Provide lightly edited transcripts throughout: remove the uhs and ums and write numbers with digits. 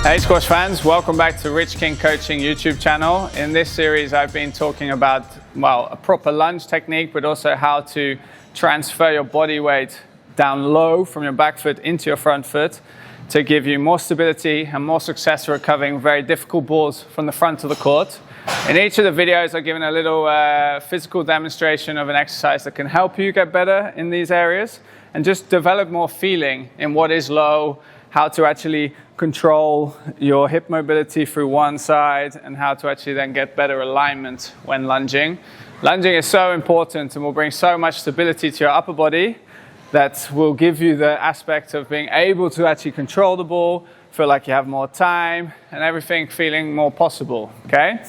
Hey squash fans, welcome back to Rich King Coaching YouTube channel. In this series I've been talking about, well, a proper lunge technique, but also how to transfer your body weight down low from your back foot into your front foot to give you more stability and more success recovering very difficult balls from the front of the court. In each of the videos I've given a little physical demonstration of an exercise that can help you get better in these areas and just develop more feeling in what is low, how to actually control your hip mobility through one side, and how to actually then get better alignment when lunging. Lunging is so important and will bring so much stability to your upper body that will give you the aspect of being able to actually control the ball, feel like you have more time, and everything feeling more possible, okay?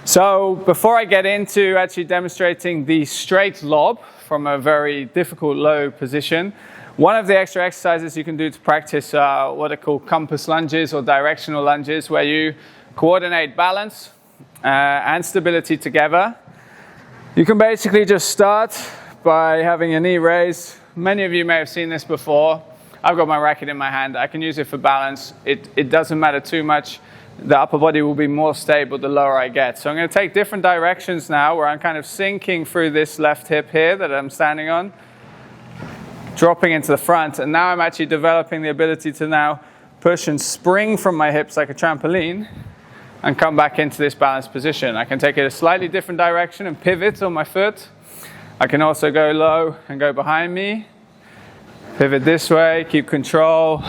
So before I get into actually demonstrating the straight lob from a very difficult low position, one of the extra exercises you can do to practice are what are called compass lunges or directional lunges, where you coordinate balance and stability together. You can basically just start by having your knee raised. Many of you may have seen this before. I've got my racket in my hand. I can use it for balance. It doesn't matter too much. The upper body will be more stable the lower I get. So I'm going to take different directions now where I'm kind of sinking through this left hip here that I'm standing on, dropping into the front, and now I'm actually developing the ability to now push and spring from my hips like a trampoline and come back into this balanced position. I can take it a slightly different direction and pivot on my foot. I can also go low and go behind me, pivot this way, keep control.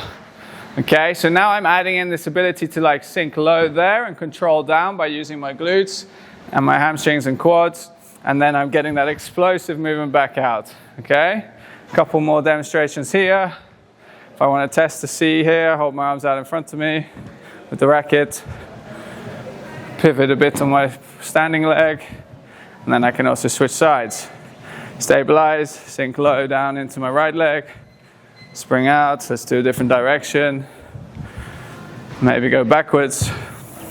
Okay, so now I'm adding in this ability to like sink low there and control down by using my glutes and my hamstrings and quads, and then I'm getting that explosive movement back out. Okay, a couple more demonstrations here. If I want to test the C here, hold my arms out in front of me with the racket, pivot a bit on my standing leg, and then I can also switch sides. Stabilize, sink low down into my right leg, spring out. Let's do a different direction. Maybe go backwards.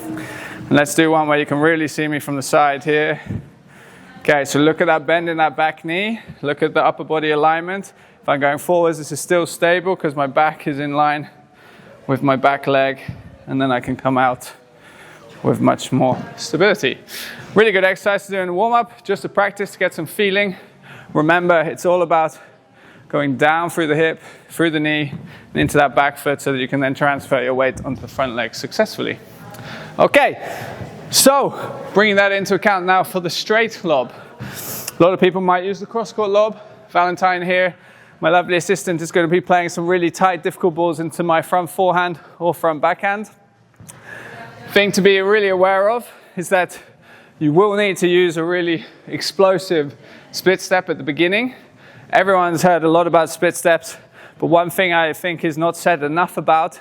And let's do one where you can really see me from the side here. Okay, so look at that bend in that back knee. Look at the upper body alignment. If I'm going forwards, this is still stable because my back is in line with my back leg. And then I can come out with much more stability. Really good exercise to do in the warm-up, just to practice, to get some feeling. Remember, it's all about going down through the hip, through the knee, and into that back foot so that you can then transfer your weight onto the front leg successfully. Okay, so bringing that into account now for the straight lob. A lot of people might use the cross-court lob. Valentine here, my lovely assistant, is going to be playing some really tight, difficult balls into my front forehand or front backhand. Thing to be really aware of is that you will need to use a really explosive split step at the beginning. Everyone's heard a lot about split steps, but one thing I think is not said enough about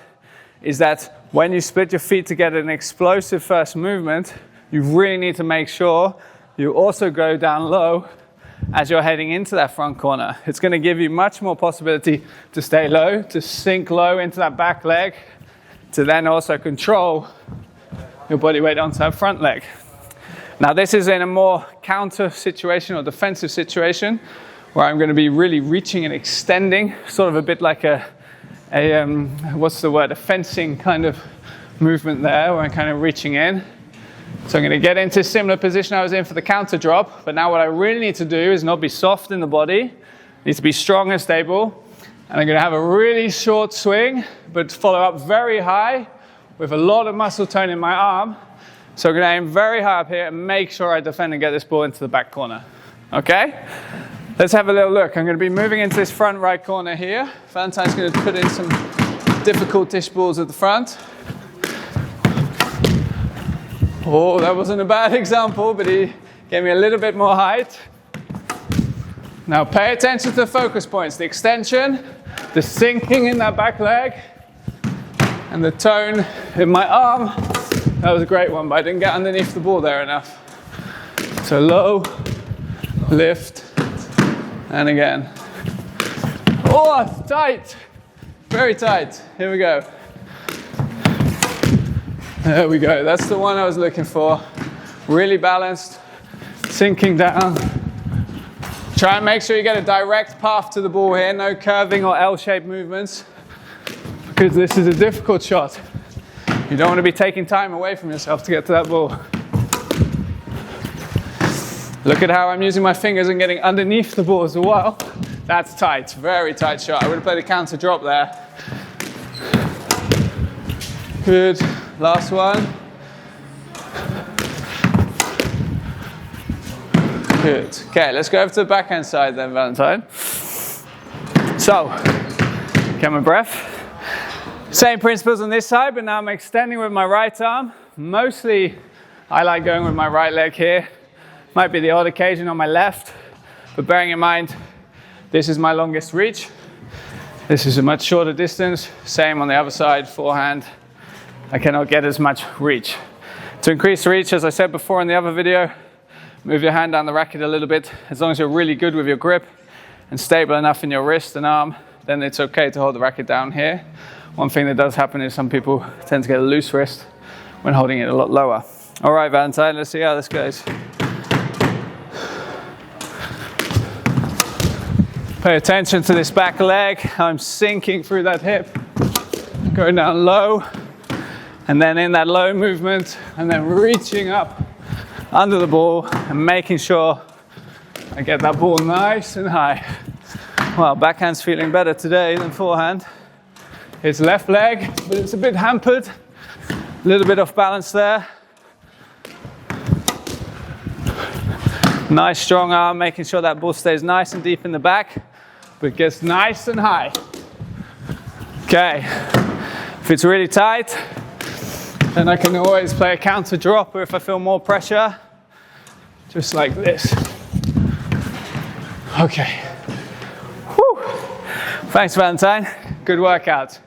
is that when you split your feet to get an explosive first movement, you really need to make sure you also go down low as you're heading into that front corner. It's going to give you much more possibility to stay low, to sink low into that back leg, to then also control your body weight onto that front leg. Now this is in a more counter situation or defensive situation where I'm going to be really reaching and extending, sort of a bit like a fencing kind of movement there, where I'm kind of reaching in. So I'm going to get into a similar position I was in for the counter drop, but now what I really need to do is not be soft in the body. I need to be strong and stable, and I'm going to have a really short swing, but follow up very high with a lot of muscle tone in my arm. So I'm going to aim very high up here and make sure I defend and get this ball into the back corner. Okay? Let's have a little look. I'm going to be moving into this front right corner here. Valentine's going to put in some difficult dish balls at the front. Oh, that wasn't a bad example, but he gave me a little bit more height. Now pay attention to the focus points. The extension, the sinking in that back leg, and the tone in my arm. That was a great one, but I didn't get underneath the ball there enough. So low, lift, and again. Oh, tight. Very tight. Here we go. There we go. That's the one I was looking for. Really balanced, sinking down. Try and make sure you get a direct path to the ball here. No curving or L-shaped movements, because this is a difficult shot. You don't want to be taking time away from yourself to get to that ball. Look at how I'm using my fingers and getting underneath the ball as well. That's tight, very tight shot. I would have played a counter drop there. Good, last one. Good. Okay, let's go over to the backhand side then, Valentine. So, get my breath. Same principles on this side, but now I'm extending with my right arm. Mostly, I like going with my right leg here. Might be the odd occasion on my left, but bearing in mind, this is my longest reach. This is a much shorter distance. Same on the other side, forehand. I cannot get as much reach. To increase reach, as I said before in the other video, move your hand down the racket a little bit. As long as you're really good with your grip and stable enough in your wrist and arm, then it's okay to hold the racket down here. One thing that does happen is some people tend to get a loose wrist when holding it a lot lower. All right, Valentine, let's see how this goes. Pay attention to this back leg. I'm sinking through that hip, going down low, and then in that low movement, and then reaching up under the ball and making sure I get that ball nice and high. Well, backhand's feeling better today than forehand. It's left leg, but it's a bit hampered. A little bit off balance there. Nice strong arm, making sure that ball stays nice and deep in the back, but gets nice and high. Okay, if it's really tight, then I can always play a counter drop, or if I feel more pressure, just like this. Okay. Whew. Thanks, Valentine. Good workout.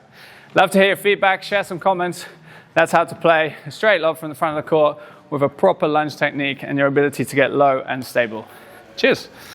Love to hear your feedback, share some comments. That's how to play a straight lob from the front of the court with a proper lunge technique and your ability to get low and stable. Cheers.